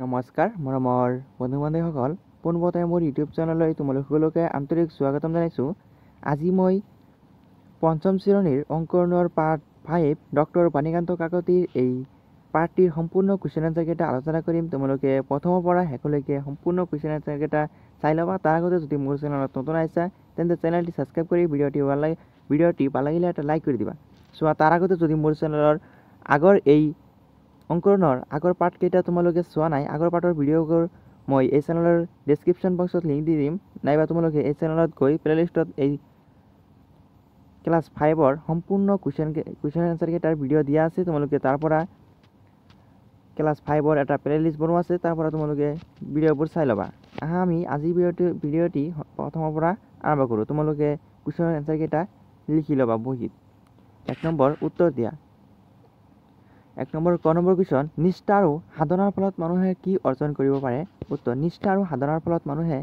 নমস্কাৰ মৰমৰ বন্ধু বান্ধৱীসকল, পোনপ্ৰথমে মোৰ ইউটিউব চেনেললৈ তোমালোক সকলোকে আন্তৰিক স্বাগতম জনাইছোঁ। আজি মই পঞ্চম শ্ৰেণীৰ অংকনৰ পাৰ্ট 5 ডক্টৰ বাণীকান্ত কাকতিৰ এই পাৰ্টটিৰ সম্পূৰ্ণ কুৱেশ্যন এনচাৰকেইটা আলোচনা কৰিম। তোমালোকে প্ৰথমৰ পৰা শেষলৈকে সম্পূৰ্ণ কুৱেশ্যন এনচাৰকেইটা চাই ল'বা। তাৰ আগতে যদি মোৰ চেনেলত নতুন আহিছা তেন্তে চেনেলটি ছাবস্ক্ৰাইব কৰি ভিডিঅ'টি ভাল লাগিলে এটা লাইক কৰি দিবা। চোৱা, তাৰ আগতে যদি মোৰ চেনেলৰ আগৰ এই অংকনৰ আগৰ পাৰ্টকেইটা তোমালোকে চোৱা নাই, আগৰ পাৰ্টৰ ভিডিঅ'বোৰ মই এই চেনেলৰ ডেছক্ৰিপশ্যন বক্সত লিংক দি দিম, নাইবা তোমালোকে এই চেনেলত গৈ প্লেলিষ্টত এই ক্লাছ 5ৰ সম্পূৰ্ণ কুৱেশ্যন এনচাৰকেইটাৰ ভিডিঅ' দিয়া আছে। তোমালোকে তাৰ পৰা ক্লাছ 5ৰ এটা প্লেলিষ্ট বনোৱা আছে, তাৰ পৰা তোমালোকে ভিডিঅ'বোৰ চাই ল'বা। আমি আজি ভিডিঅ'টি প্ৰথমৰ পৰা আৰম্ভ কৰোঁ। তোমালোকে কুৱেশ্যন এনচাৰকেইটা লিখি ল'বা বহীত। 1 নম্বৰ উত্তৰ দিয়া। 1 নম্বৰ ক নম্বৰ কুৱেশ্যন, নিষ্ঠা আৰু সাধনাৰ ফলত মানুহে কি অৰ্জন কৰিব পাৰে? উত্তৰ, নিষ্ঠা আৰু সাধনাৰ ফলত মানুহে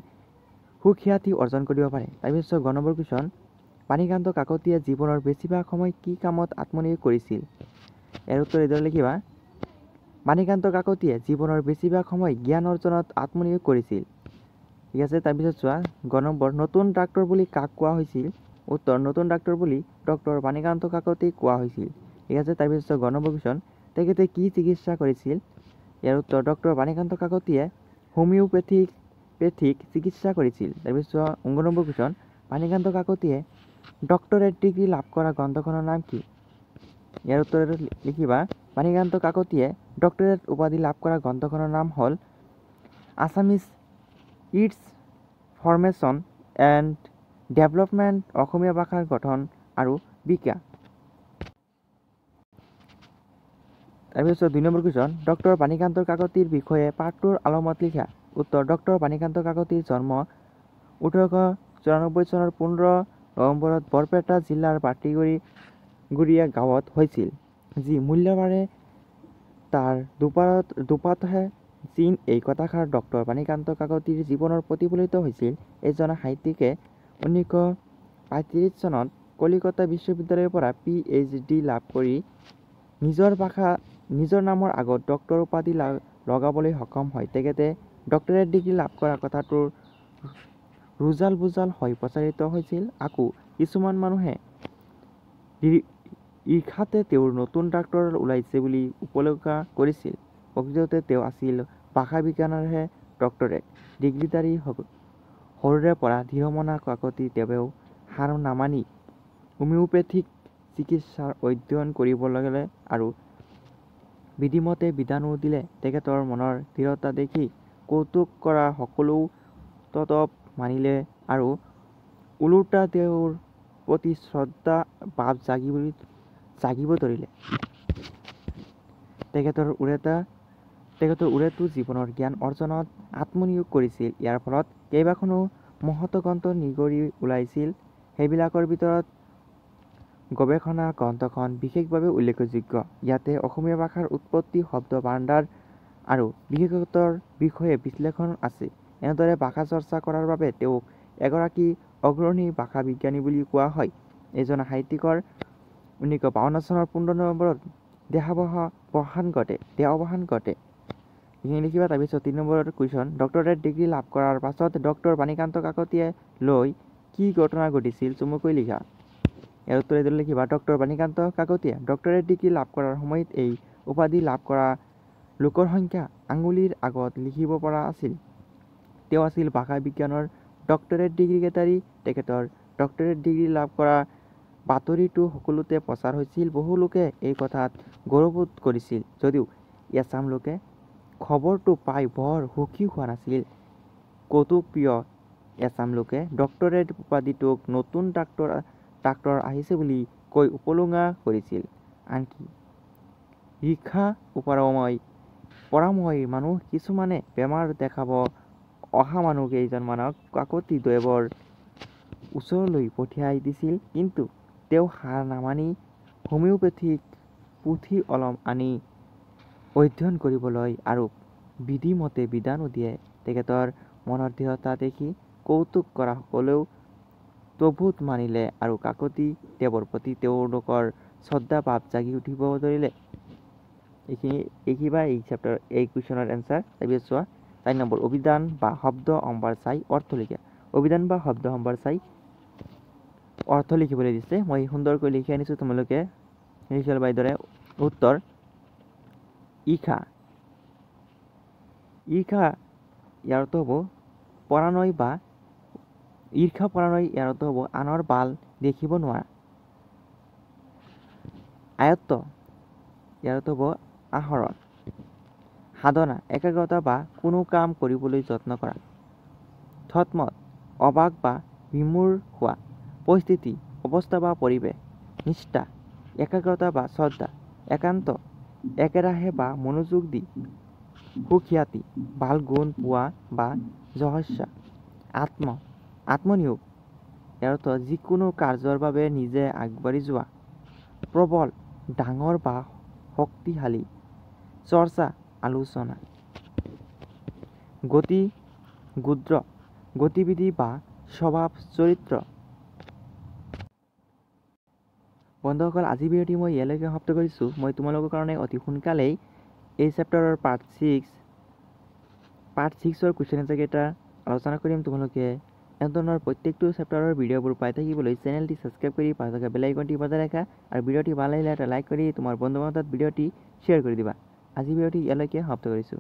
সুখ্যাতি অৰ্জন কৰিব পাৰে। তাৰপিছত গ নম্বৰ কুৱেশ্যন, বাণীকান্ত কাকতিয়ে জীৱনৰ বেছিভাগ সময় কি কামত আত্মনিয়োগ কৰিছিল? ইয়াৰ উত্তৰ এইদৰে লিখিবা। বাণীকান্ত কাকতিয়ে জীৱনৰ বেছিভাগ সময় জ্ঞান অৰ্জনত আত্মনিয়োগ কৰিছিল। ঠিক আছে। তাৰপিছত চোৱা, গ নম্বৰ, নতুন ডাক্তৰ বুলি কাক কোৱা হৈছিল? উত্তৰ, নতুন ডাক্তৰ বুলি ডক্টৰ বাণীকান্ত কাকতিক কোৱা হৈছিল। ঠিক আছে। তাৰপিছত গ নম্বৰ কুৱেশ্যন, তেখেতে কি চিকিৎসা কৰিছিল? ইয়াৰ উত্তৰ, ডক্টৰ বাণীকান্ত কাকতিয়ে হোমিওপেথিক চিকিৎসা কৰিছিল। তাৰপিছত ঙ নম্বৰ কুৱেশ্যন, বাণীকান্ত কাকতিয়ে ডক্টৰেট ডিগ্ৰী লাভ কৰা গ্ৰন্থখনৰ নাম কি? ইয়াৰ উত্তৰ লিখিবা। বাণীকান্ত কাকতিয়ে ডক্টৰেট উপাধি লাভ কৰা গ্ৰন্থখনৰ নাম হ'ল Assamese its formation and development, Asomiya ভাষাৰ গঠন আৰু বিকাশ। তাৰপিছত 2 নম্বৰ কুৱেশ্যন, ডক্টৰ বাণীকান্ত কাকতিৰ বিষয়ে পাঠটোৰ আলমত লিখা। উত্তৰ, ডক্টৰ বাণীকান্ত কাকতিৰ জন্ম 1894 চনৰ 15 নৱেম্বৰত বৰপেটা জিলাৰ পাটিগুৰিয়া গাঁৱত হৈছিল, যি মূল্যবাৰে তাৰ দুপাতহে চীন। এই কথাষাৰ ডক্টৰ বাণীকান্ত কাকতিৰ জীৱনৰ প্ৰতিফলিত হৈছিল। এজন সাহিত্যিকে 1935 চনত কলিকতা বিশ্ববিদ্যালয়ৰ পৰা PhD লাভ কৰি নিজৰ নামৰ আগত ডক্টৰ উপাধি লগাবলৈ সক্ষম হয়। তেখেতে ডক্টৰেট ডিগ্ৰী লাভ কৰা কথাটোৰ ৰুজাল বুজাল হৈ প্ৰচাৰিত হৈছিল। আকৌ কিছুমান মানুহে ঈৰ্ষাতে তেওঁৰ নতুন ডাক্তৰ ওলাইছে বুলি উপলব্ধি কৰিছিল। প্ৰকৃততে তেওঁ আছিল ভাষা বিজ্ঞানৰহে ডক্টৰেট ডিগ্ৰীধাৰী। সৰুৰে পৰা দৃঢ়মনা কাকতিদেৱেও হাৰ নামানি হোমিওপেথিক চিকিৎসাৰ অধ্যয়ন কৰিব লাগিলে আৰু বিধিমতে বিধানো দিলে। তেখেতৰ মনৰ দৃঢ়তা দেখি কৌতুক কৰা সকলেও তদপ মানিলে আৰু ওলোটা তেওঁৰ প্ৰতি শ্ৰদ্ধা ভাৱ জাগিব ধৰিলে। তেখেতৰ ওৰেতো জীৱনৰ জ্ঞান অৰ্জনত আত্মনিয়োগ কৰিছিল। ইয়াৰ ফলত কেইবাখনো মহৎ গ্ৰন্থ নিগৰি ওলাইছিল। সেইবিলাকৰ ভিতৰত গৱেষণা গ্ৰন্থখন বিশেষভাৱে উল্লেখযোগ্য। ইয়াতে অসমীয়া ভাষাৰ উৎপত্তি, শব্দ ভাণ্ডাৰ আৰু বিশেষত্বৰ বিষয়ে বিশ্লেষণ আছে। এনেদৰে ভাষা চৰ্চা কৰাৰ বাবে তেওঁক এগৰাকী অগ্ৰণী ভাষা বিজ্ঞানী বুলি কোৱা হয়। এইজন সাহিত্যিকৰ 1952 চনৰ 15 নৱেম্বৰত দেহাৱসান ঘটে। এইখিনি লিখিবা। তাৰপিছত 3 নম্বৰ কুৱেশ্যন, ডক্টৰেট ডিগ্ৰী লাভ কৰাৰ পাছত ডক্টৰ বাণীকান্ত কাকতিয়ে লৈ কি ঘটনা ঘটিছিল চমুকৈ লিখা। ইয়াৰ উত্তৰ এইদৰে লিখিবা। ডক্টৰ বাণীকান্ত কাকতিয়ে ডক্টৰেট ডিগ্ৰী লাভ কৰাৰ সময়ত এই উপাধি লাভ কৰা লোকৰ সংখ্যা আঙুলিৰ আগত লিখিব পৰা আছিল। তেওঁ আছিল ভাষা বিজ্ঞানৰ ডক্টৰেট ডিগ্ৰীধাৰী। তেখেতৰ ডক্টৰেট ডিগ্ৰী লাভ কৰা বাতৰিটো সকলোতে প্ৰচাৰ হৈছিল। বহু লোকে এই কথাত গৌৰৱবোধ কৰিছিল, যদিও এচাম লোকে খবৰটো পাই বৰ সুখী হোৱা নাছিল। কৌতুকপ্ৰিয় এচাম লোকে ডক্টৰেট উপাধিটোক নতুন ডাক্তৰ আহিছে বুলি কৈ উপলুঙা কৰিছিল। আনকি ৰিক্সা পৰাময় মানুহ কিছুমানে বেমাৰ দেখাব অহা মানুহ কেইজনমানক কাকতিদেৱৰ ওচৰলৈ পঠিয়াই দিছিল। কিন্তু তেওঁ হাৰ নামানি হোমিওপেথিক পুথি অলপ আনি অধ্যয়ন কৰিবলৈ আৰু বিধিমতে বিধানো দিয়ে। তেখেতৰ মনৰ দৃঢ়তা দেখি কৌতুক কৰা সকলেও প্ৰভূত মানিলে আৰু কাকতি দেৱৰ প্ৰতি তেওঁলোকৰ শ্ৰদ্ধা ভাৱ জাগি উঠিব ধৰিলে। এইখিনি এইকিবা এই চেপ্টাৰ এই কুৱেশ্যনৰ এনচাৰ তাৰপিছত চোৱা 4 নম্বৰ অভিধান বা শব্দ সম্ভাৰ চাই অৰ্থ লিখা অভিধান বা শব্দ সম্ভাৰ চাই অৰ্থ লিখিবলৈ দিছে মই সুন্দৰকৈ লিখি আনিছোঁ তোমালোকে লিখি ল'বা এইদৰে উত্তৰ ঈৰ্ষা ইয়াৰ অৰ্থ হ'ব পৰানয় বা ঈৰ্ষা পৰানয় ইয়াৰ অৰ্থ হ'ব আনৰ বাল দেখিব নোৱাৰা আয়ত্ত ইয়াৰ অৰ্থ হ'ব আহৰণ সাধনা একাগ্ৰতা বা কোনো কাম কৰিবলৈ যত্ন কৰা থতমত অবাক বা বিমূঢ় হোৱা পৰিস্থিতি অৱস্থা বা পৰিৱেশ নিষ্ঠা একাগ্ৰতা বা শ্ৰদ্ধা একান্ত একেৰাহে বা মনোযোগ দি সুখ্যাতি ভাল গুণ পোৱা বা যশস্যা আত্মনিয়োগ ইয়াৰ অৰ্থ যিকোনো কাৰ্যৰ বাবে নিজে আগবাঢ়ি যোৱা প্ৰবল ডাঙৰ বা শক্তিশালী চৰ্চা আলোচনা গতিবিধি বা স্বভাৱ চৰিত্ৰ বন্ধুসকল আজি ভিডিঅ'টি মই ইয়ালৈকে সমাপ্ত কৰিছোঁ মই তোমালোকৰ কাৰণে অতি সোনকালেই এই চেপ্টাৰৰ পাৰ্ট 6ৰ কুৱেশ্যন এনচাৰকেইটা আলোচনা কৰিম তোমালোকে এনেধৰণৰ প্ৰত্যেকটো চেপ্টাৰৰ ভিডিঅ'বোৰ পাই থাকিবলৈ চেনেলটি ছাবস্ক্ৰাইব কৰি পাই থকা বেল আইকনটি বজাই ৰাখা আৰু ভিডিঅ'টি ভাল লাগিলে এটা লাইক কৰি তোমাৰ বন্ধু বান্ধৱত ভিডিঅ'টি শ্বেয়াৰ কৰি দিবা আজি ভিডিঅ'টি ইয়ালৈকে সমাপ্ত কৰিছোঁ